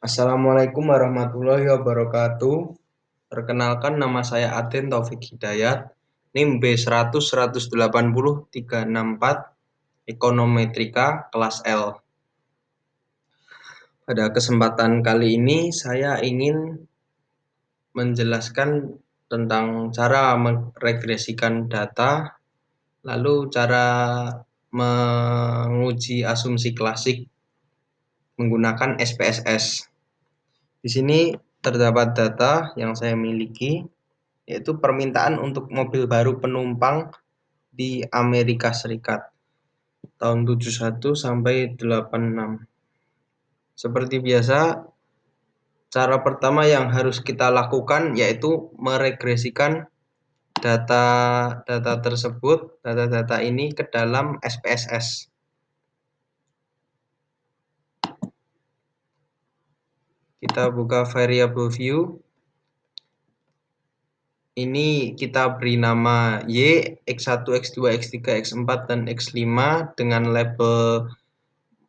Assalamualaikum warahmatullahi wabarakatuh. Perkenalkan, nama saya Aden Taufik Hidayat, NIM B100180364, Ekonometrika kelas L. Pada kesempatan kali ini saya ingin menjelaskan tentang cara meregresikan data, lalu cara menguji asumsi klasik menggunakan SPSS. Di sini terdapat data yang saya miliki, yaitu permintaan untuk mobil baru penumpang di Amerika Serikat tahun 71 sampai 86. Seperti biasa, cara pertama yang harus kita lakukan yaitu meregresikan data ini ke dalam SPSS. Kita buka variable view. Ini kita beri nama Y, X1, X2, X3, X4, dan X5 dengan label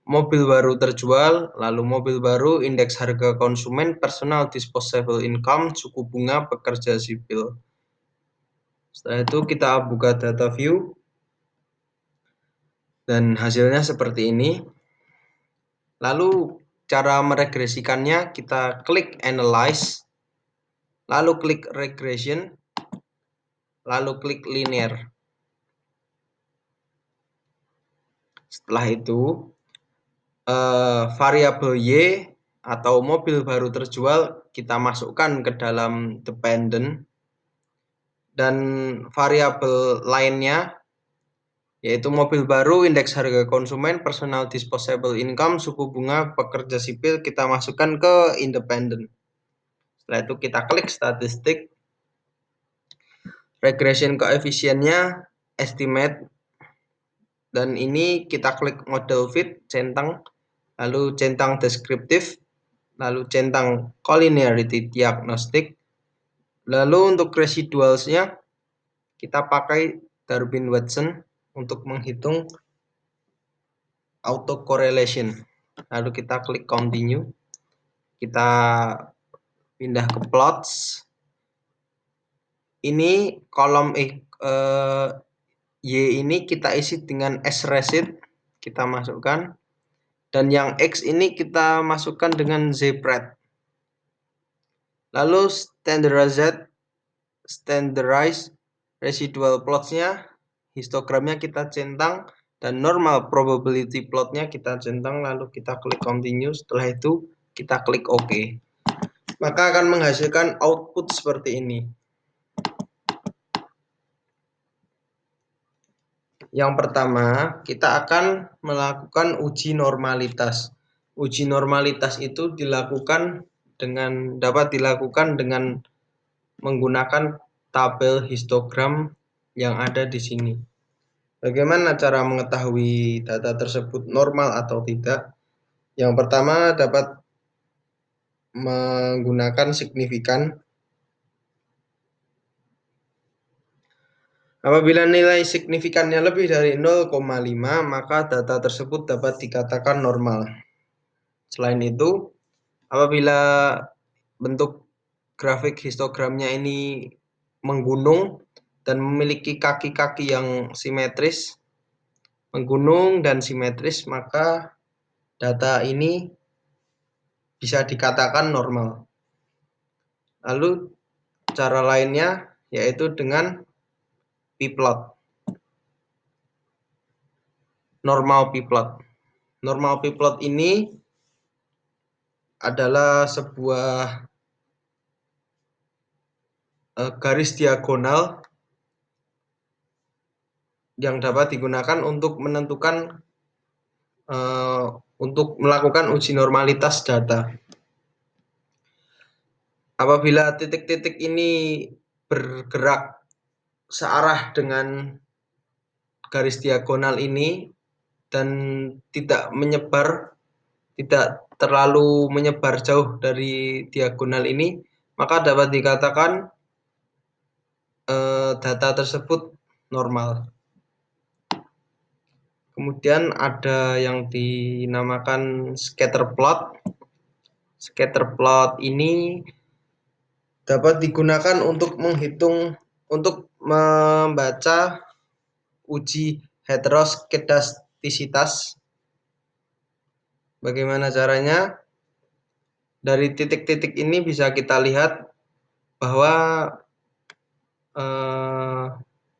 mobil baru terjual, lalu mobil baru, indeks harga konsumen, personal disposable income, suku bunga, pekerja sipil. Setelah itu kita buka data view, dan hasilnya seperti ini. Lalu cara meregresikannya, kita klik analyze, lalu klik regression, lalu klik linear. Setelah itu, variabel Y atau mobil baru terjual kita masukkan ke dalam dependent, dan variabel lainnya yaitu mobil baru, indeks harga konsumen, personal disposable income, suku bunga, pekerja sipil kita masukkan ke independent. Setelah itu kita klik statistik, regression koefisiennya estimate, dan ini kita klik model fit, centang, lalu centang deskriptif, lalu centang collinearity diagnostic, lalu untuk residualsnya kita pakai Darwin-Watson untuk menghitung autocorrelation. Lalu kita klik continue, kita pindah ke plots. Ini kolom Y ini kita isi dengan S-recit, kita masukkan, dan yang X ini kita masukkan dengan Z-pred. Lalu standardized residual plotsnya, histogramnya kita centang, dan normal probability plotnya kita centang, lalu kita klik continue. Setelah itu kita klik OK. Maka akan menghasilkan output seperti ini. Yang pertama, kita akan melakukan uji normalitas. Uji normalitas itu dapat dilakukan dengan menggunakan tabel histogram yang ada di sini. Bagaimana cara mengetahui data tersebut normal atau tidak? Yang pertama dapat menggunakan signifikan. Apabila nilai signifikannya lebih dari 0,5, maka data tersebut dapat dikatakan normal. Selain itu, apabila bentuk grafik histogramnya ini menggunung dan memiliki kaki-kaki yang simetris, menggunung dan simetris, maka data ini bisa dikatakan normal. Lalu cara lainnya yaitu dengan p-plot. Normal p-plot. Normal p-plot ini adalah sebuah garis diagonal yang dapat digunakan untuk menentukan untuk melakukan uji normalitas data. Apabila titik-titik ini bergerak searah dengan garis diagonal ini dan tidak terlalu menyebar jauh dari diagonal ini, maka dapat dikatakan data tersebut normal. Kemudian ada yang dinamakan scatter plot. Scatter plot ini dapat digunakan untuk membaca uji heteroskedastisitas. Bagaimana caranya? Dari titik-titik ini bisa kita lihat bahwa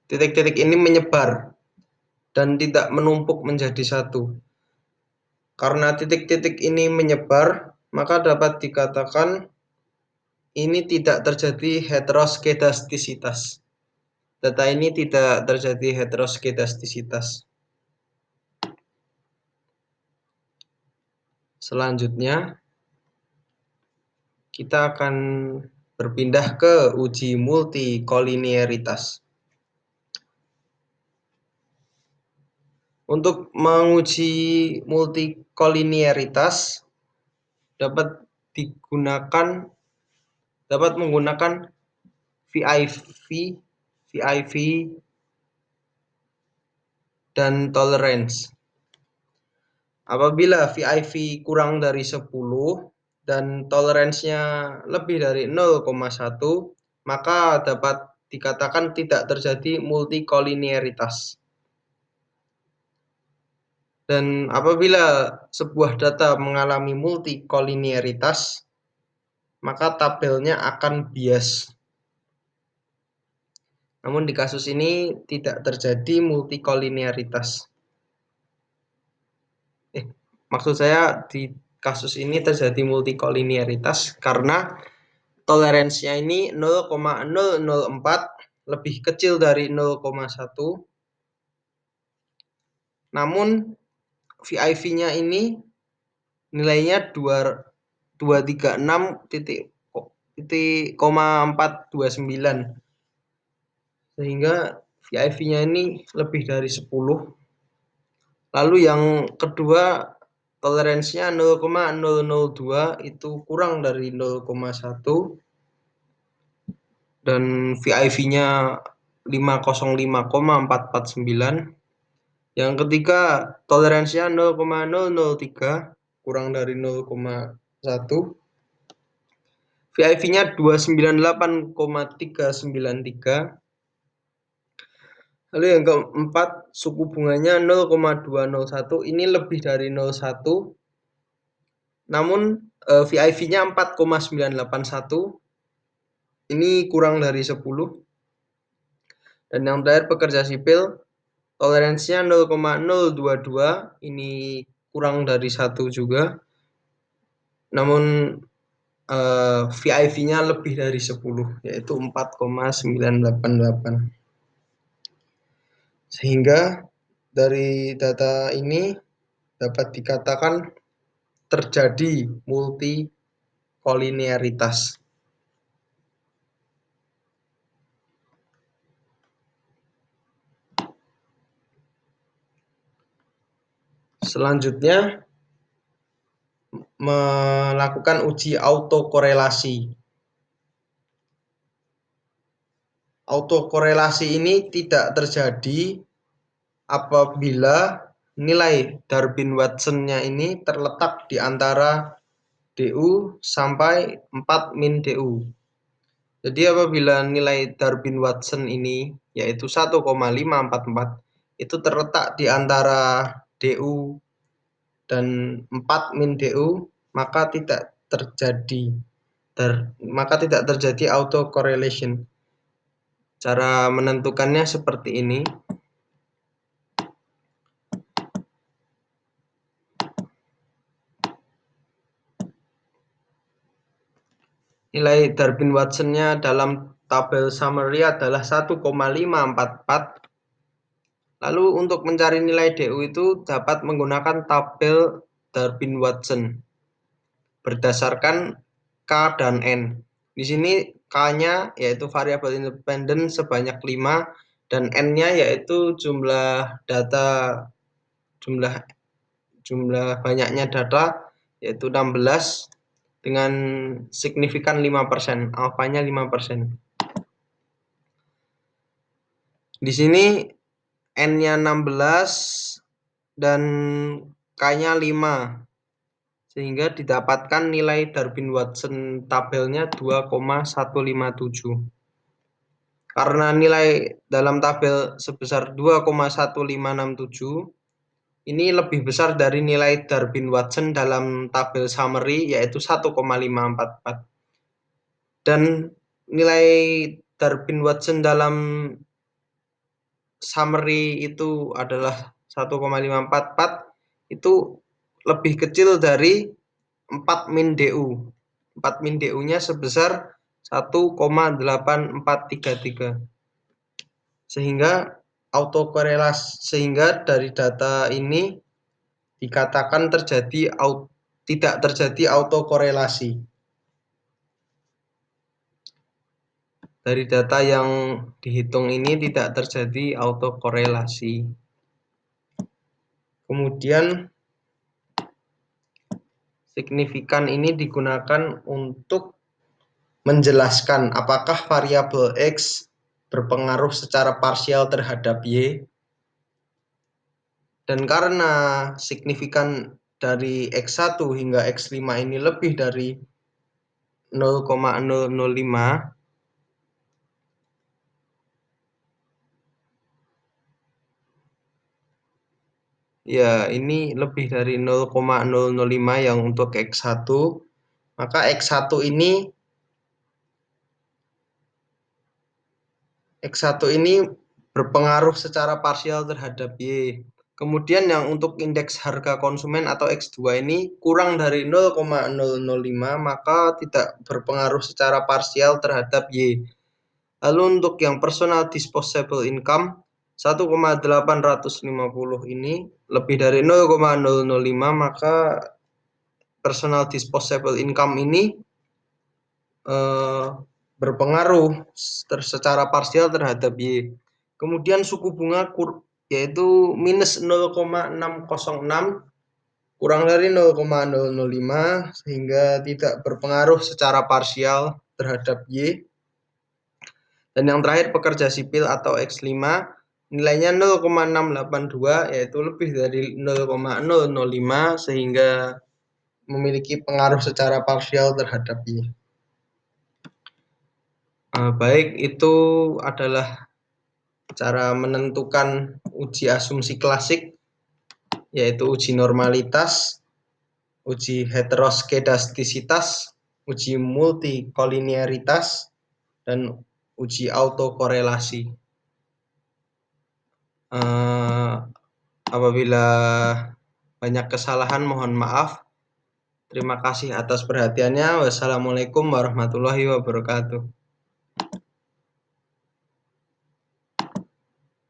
titik-titik ini menyebar dan tidak menumpuk menjadi satu. Karena titik-titik ini menyebar, maka dapat dikatakan ini tidak terjadi heteroskedastisitas. Data ini tidak terjadi heteroskedastisitas. Selanjutnya, kita akan berpindah ke uji multikolinearitas. Untuk menguji multikolinearitas dapat menggunakan VIV dan tolerance. Apabila VIV kurang dari 10 dan toleransinya lebih dari 0,1, maka dapat dikatakan tidak terjadi multikolinearitas. Dan apabila sebuah data mengalami multikolinearitas, maka tabelnya akan bias. Namun di kasus ini tidak terjadi multikolinearitas. Maksud saya di kasus ini terjadi multikolinearitas karena toleransinya ini 0,004 lebih kecil dari 0,1. Namun VIV-nya ini nilainya 236,429 sehingga VIV-nya ini lebih dari 10. Lalu yang kedua toleransinya 0,002 itu kurang dari 0,1 dan VIV-nya 505,449. Yang ketiga toleransinya 0,003 kurang dari 0,1. VIV-nya 298,393. Lalu yang keempat, suku bunganya 0,201, ini lebih dari 0,1. Namun VIV-nya 4,981, ini kurang dari 10. Dan yang terakhir pekerja sipil, toleransinya 0,022, ini kurang dari 1 juga. Namun VIV-nya lebih dari 10, yaitu 4,988. Sehingga dari data ini dapat dikatakan terjadi multikolinearitas. Selanjutnya melakukan uji autokorelasi. Autokorelasi ini tidak terjadi apabila nilai Darwin-Watson-nya ini terletak di antara DU sampai 4 min DU. Jadi apabila nilai Darwin-Watson ini yaitu 1,544 itu terletak di antara DU dan 4 min DU, maka tidak terjadi autocorrelation. Cara menentukannya seperti ini. Nilai Darwin-Watson-nya dalam tabel summary adalah 1,544. Lalu untuk mencari nilai DU itu dapat menggunakan tabel Darwin-Watson berdasarkan K dan N. Di sini K-nya yaitu variabel independen sebanyak 5 dan N-nya yaitu jumlah banyaknya data yaitu 16 dengan signifikan 5%, alfanya 5%. Di sini N-nya 16 dan K-nya 5. sehingga didapatkan nilai Darwin-Watson tabelnya 2,157. Karena nilai dalam tabel sebesar 2,1567 ini lebih besar dari nilai Darwin-Watson dalam tabel summary yaitu 1,544. Dan nilai Darwin-Watson dalam summary itu adalah 1,544, itu lebih kecil dari 4 min DU. 4 min DU-nya sebesar 1,8433. Sehingga dari data ini dikatakan tidak terjadi autokorelasi. Dari data yang dihitung ini tidak terjadi autokorelasi. Kemudian signifikan ini digunakan untuk menjelaskan apakah variabel X berpengaruh secara parsial terhadap Y. Dan karena signifikan dari X1 hingga X5 ini lebih dari 0,005, ya ini lebih dari 0,005 yang untuk X1, maka X1 ini berpengaruh secara parsial terhadap Y. Kemudian yang untuk indeks harga konsumen atau X2 ini kurang dari 0,005, maka tidak berpengaruh secara parsial terhadap Y. Lalu untuk yang personal disposable income 1,850 ini lebih dari 0,005, maka personal disposable income ini berpengaruh secara parsial terhadap Y. Kemudian suku bunga yaitu minus 0,606 kurang dari 0,005 sehingga tidak berpengaruh secara parsial terhadap Y. Dan yang terakhir pekerja sipil atau X5 nilainya 0,682 yaitu lebih dari 0,005 sehingga memiliki pengaruh secara parsial terhadap Y. Baik, itu adalah cara menentukan uji asumsi klasik, yaitu uji normalitas, uji heteroskedastisitas, uji multikolinearitas, dan uji autokorelasi. Apabila banyak kesalahan mohon maaf. Terima kasih atas perhatiannya. Wassalamualaikum warahmatullahi wabarakatuh.